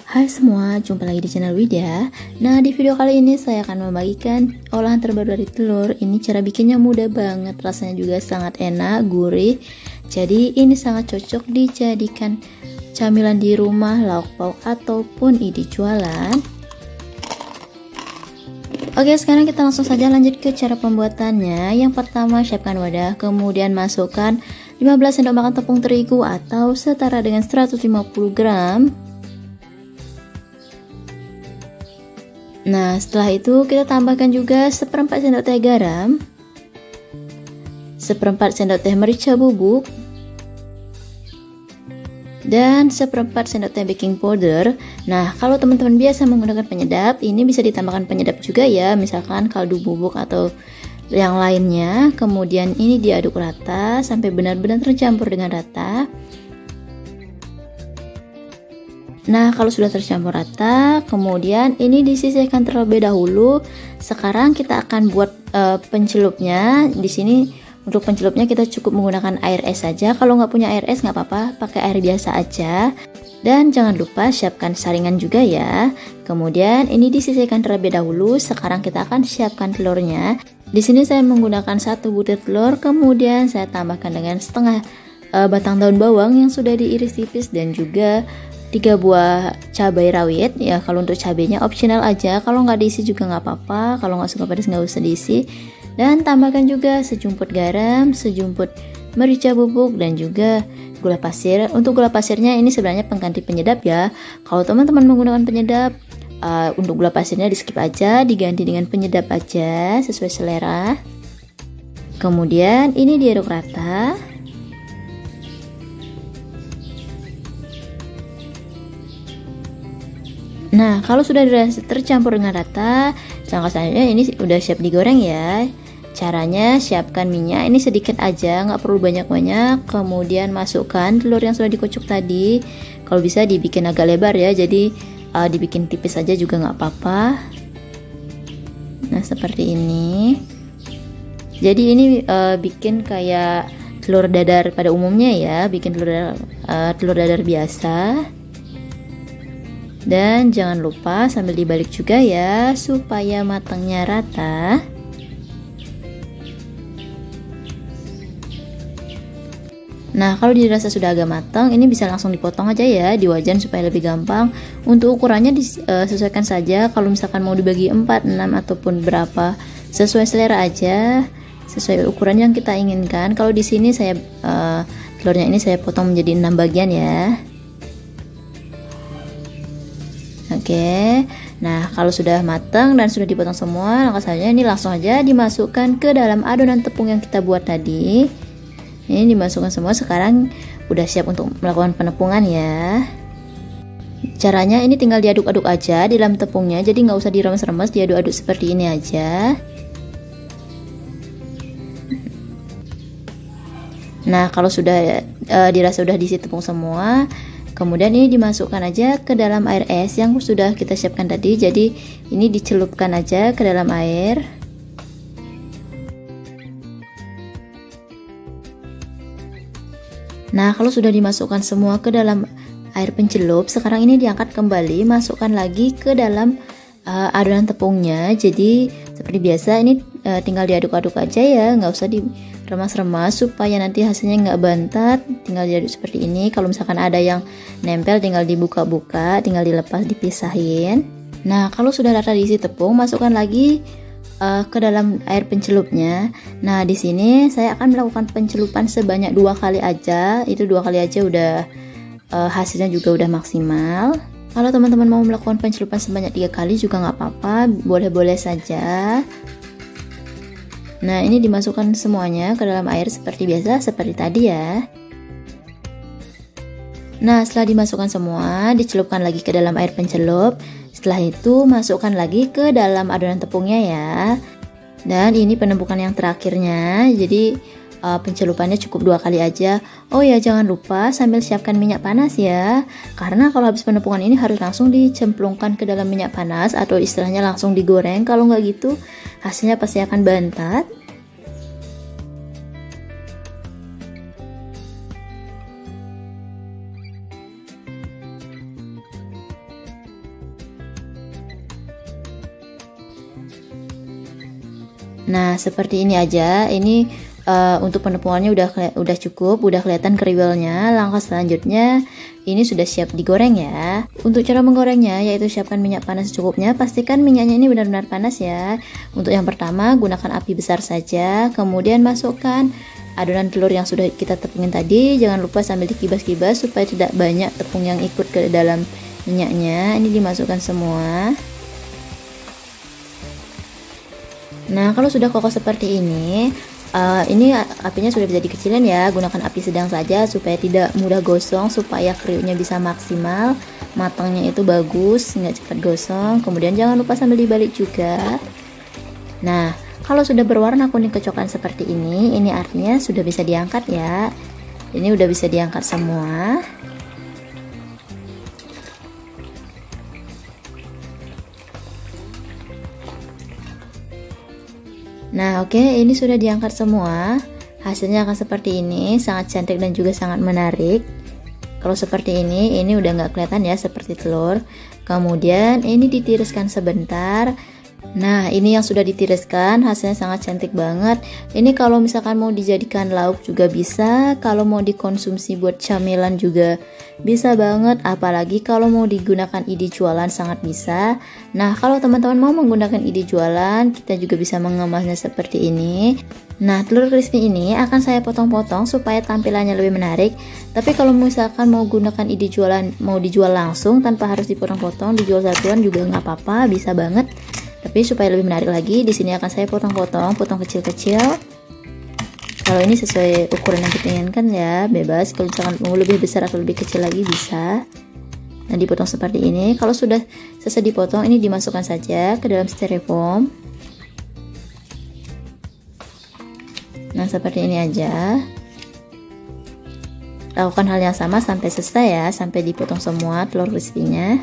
Hai semua, jumpa lagi di channel Widya. Nah, di video kali ini saya akan membagikan olahan terbaru dari telur. Ini cara bikinnya mudah banget, rasanya juga sangat enak, gurih. Jadi ini sangat cocok dijadikan camilan di rumah, lauk pauk ataupun ide jualan. Oke, sekarang kita langsung saja lanjut ke cara pembuatannya. Yang pertama, siapkan wadah, kemudian masukkan 15 sendok makan tepung terigu atau setara dengan 150 gram. Nah, setelah itu kita tambahkan juga seperempat sendok teh garam, seperempat sendok teh merica bubuk, dan seperempat sendok teh baking powder. Nah, kalau teman-teman biasa menggunakan penyedap, ini bisa ditambahkan penyedap juga ya, misalkan kaldu bubuk atau yang lainnya. Kemudian ini diaduk rata sampai benar-benar tercampur dengan rata. Nah, kalau sudah tercampur rata, kemudian ini disisihkan terlebih dahulu. Sekarang kita akan buat pencelupnya. Di sini untuk pencelupnya kita cukup menggunakan air es saja. Kalau nggak punya air es nggak apa-apa, pakai air biasa aja. Dan jangan lupa siapkan saringan juga ya. Kemudian ini disisihkan terlebih dahulu. Sekarang kita akan siapkan telurnya. Di sini saya menggunakan 1 butir telur. Kemudian saya tambahkan dengan setengah batang daun bawang yang sudah diiris tipis dan juga 3 buah cabai rawit ya. Kalau untuk cabainya opsional aja, kalau nggak diisi juga nggak apa-apa, kalau nggak suka pedas nggak usah diisi. Dan tambahkan juga sejumput garam, sejumput merica bubuk, dan juga gula pasir. Untuk gula pasirnya ini sebenarnya pengganti penyedap ya. Kalau teman-teman menggunakan penyedap, untuk gula pasirnya di skip aja, diganti dengan penyedap aja sesuai selera. Kemudian ini diaduk rata. Nah, kalau sudah tercampur dengan rata, langkah selanjutnya ini udah siap digoreng ya. Caranya siapkan minyak, ini sedikit aja, nggak perlu banyak-banyak. Kemudian masukkan telur yang sudah dikocok tadi. Kalau bisa dibikin agak lebar ya, jadi dibikin tipis aja juga nggak apa-apa. Nah, seperti ini. Jadi ini bikin kayak telur dadar pada umumnya ya, bikin telur dadar biasa. Dan jangan lupa sambil dibalik juga ya, supaya matangnya rata. Nah, kalau dirasa sudah agak matang, ini bisa langsung dipotong aja ya di wajan supaya lebih gampang. Untuk ukurannya disesuaikan saja, kalau misalkan mau dibagi 4, 6 ataupun berapa, sesuai selera aja, sesuai ukuran yang kita inginkan. Kalau di sini saya telurnya ini saya potong menjadi 6 bagian ya. Oke, nah kalau sudah matang dan sudah dipotong semua, langkah selanjutnya ini langsung aja dimasukkan ke dalam adonan tepung yang kita buat tadi. Ini dimasukkan semua, sekarang udah siap untuk melakukan penepungan ya. Caranya ini tinggal diaduk-aduk aja di dalam tepungnya, jadi nggak usah diremes-remes, diaduk-aduk seperti ini aja. Nah, kalau sudah dirasa udah diisi tepung semua, kemudian ini dimasukkan aja ke dalam air es yang sudah kita siapkan tadi. Jadi ini dicelupkan aja ke dalam air. Nah, kalau sudah dimasukkan semua ke dalam air pencelup, sekarang ini diangkat kembali, masukkan lagi ke dalam adonan tepungnya. Jadi seperti biasa ini tinggal diaduk-aduk aja ya, nggak usah diremas-remas supaya nanti hasilnya nggak bantat. Tinggal diaduk seperti ini. Kalau misalkan ada yang nempel, tinggal dibuka-buka, tinggal dilepas, dipisahin. Nah, kalau sudah rata diisi tepung, masukkan lagi ke dalam air pencelupnya. Nah, di sini saya akan melakukan pencelupan sebanyak 2 kali aja. Itu 2 kali aja udah hasilnya juga udah maksimal. Kalau teman-teman mau melakukan pencelupan sebanyak 3 kali juga nggak apa-apa, boleh-boleh saja. Nah, ini dimasukkan semuanya ke dalam air seperti biasa, seperti tadi ya. Nah, setelah dimasukkan semua, dicelupkan lagi ke dalam air pencelup. Setelah itu masukkan lagi ke dalam adonan tepungnya ya. Dan ini penumpukan yang terakhirnya, jadi pencelupannya cukup 2 kali aja. Oh ya, jangan lupa sambil siapkan minyak panas ya, karena kalau habis penumpukan ini harus langsung dicemplungkan ke dalam minyak panas atau istilahnya langsung digoreng. Kalau nggak gitu hasilnya pasti akan bantat. Nah, seperti ini aja. Ini untuk penepungannya udah cukup, udah kelihatan kriwilnya. Langkah selanjutnya ini sudah siap digoreng ya. Untuk cara menggorengnya yaitu siapkan minyak panas secukupnya. Pastikan minyaknya ini benar-benar panas ya. Untuk yang pertama gunakan api besar saja. Kemudian masukkan adonan telur yang sudah kita tepungin tadi. Jangan lupa sambil dikibas-kibas supaya tidak banyak tepung yang ikut ke dalam minyaknya. Ini dimasukkan semua. Nah, kalau sudah kokoh seperti ini apinya sudah bisa dikecilin ya. Gunakan api sedang saja supaya tidak mudah gosong, supaya kriuknya bisa maksimal, matangnya itu bagus, nggak cepat gosong. Kemudian jangan lupa sambil dibalik juga. Nah, kalau sudah berwarna kuning kecoklatan seperti ini artinya sudah bisa diangkat ya. Ini udah bisa diangkat semua. Nah, oke, ini sudah diangkat semua. Hasilnya akan seperti ini, sangat cantik dan juga sangat menarik. Kalau seperti ini udah nggak kelihatan ya seperti telur. Kemudian ini ditiriskan sebentar. Nah, ini yang sudah ditiriskan, hasilnya sangat cantik banget. Ini kalau misalkan mau dijadikan lauk juga bisa, kalau mau dikonsumsi buat camilan juga bisa banget, apalagi kalau mau digunakan ide jualan sangat bisa. Nah, kalau teman-teman mau menggunakan ide jualan, kita juga bisa mengemasnya seperti ini. Nah, telur crispy ini akan saya potong-potong supaya tampilannya lebih menarik. Tapi kalau misalkan mau gunakan ide jualan, mau dijual langsung tanpa harus dipotong-potong, dijual satuan juga nggak apa-apa, bisa banget. Tapi supaya lebih menarik lagi, di sini akan saya potong-potong, potong kecil-kecil. Kalau ini sesuai ukuran yang kita inginkan ya, bebas. Kalau misalkan mau lebih besar atau lebih kecil lagi bisa. Nah, dipotong seperti ini. Kalau sudah selesai dipotong, ini dimasukkan saja ke dalam styrofoam. Nah, seperti ini aja. Lakukan hal yang sama sampai selesai ya, sampai dipotong semua telur crispy-nya.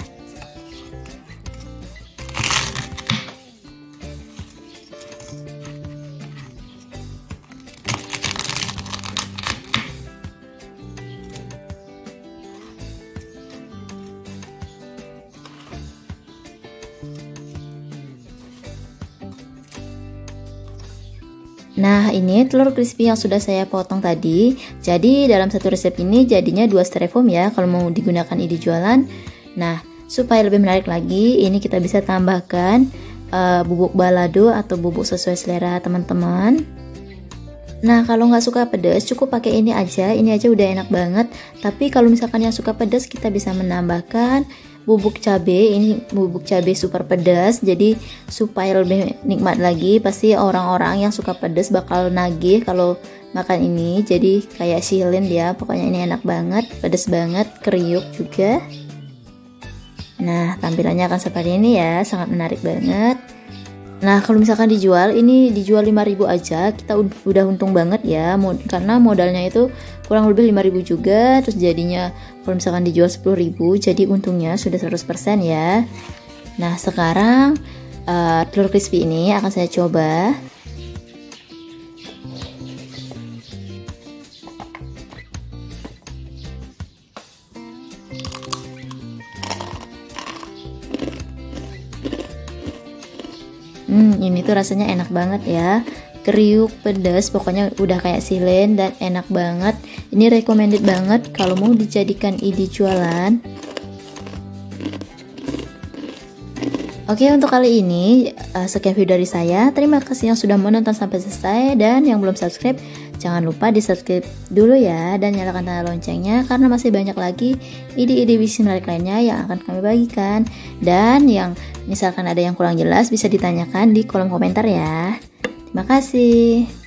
Nah, ini telur crispy yang sudah saya potong tadi. Jadi dalam satu resep ini jadinya 2 styrofoam ya kalau mau digunakan ide jualan. Nah, supaya lebih menarik lagi, ini kita bisa tambahkan bubuk balado atau bubuk sesuai selera teman-teman. Nah, kalau nggak suka pedas, cukup pakai ini aja udah enak banget. Tapi kalau misalkan yang suka pedas, kita bisa menambahkan bubuk cabai. Ini bubuk cabai super pedas, jadi supaya lebih nikmat lagi. Pasti orang-orang yang suka pedas bakal nagih kalau makan ini. Jadi kayak silin dia, pokoknya ini enak banget, pedas banget, kriuk juga. Nah, tampilannya akan seperti ini ya, sangat menarik banget. Nah, kalau misalkan dijual, ini dijual 5.000 aja, kita udah untung banget ya, karena modalnya itu kurang lebih 5.000 juga, terus jadinya kalau misalkan dijual 10.000, jadi untungnya sudah 100% ya. Nah, sekarang telur crispy ini akan saya coba. Ini tuh rasanya enak banget ya, kriuk, pedas, pokoknya udah kayak silen dan enak banget. Ini recommended banget kalau mau dijadikan ide jualan. Oke, untuk kali ini sekian video dari saya. Terima kasih yang sudah menonton sampai selesai, dan yang belum subscribe jangan lupa di subscribe dulu ya, dan nyalakan tanda loncengnya karena masih banyak lagi ide-ide bisnis menarik lainnya yang akan kami bagikan. Dan yang misalkan ada yang kurang jelas bisa ditanyakan di kolom komentar ya. Terima kasih.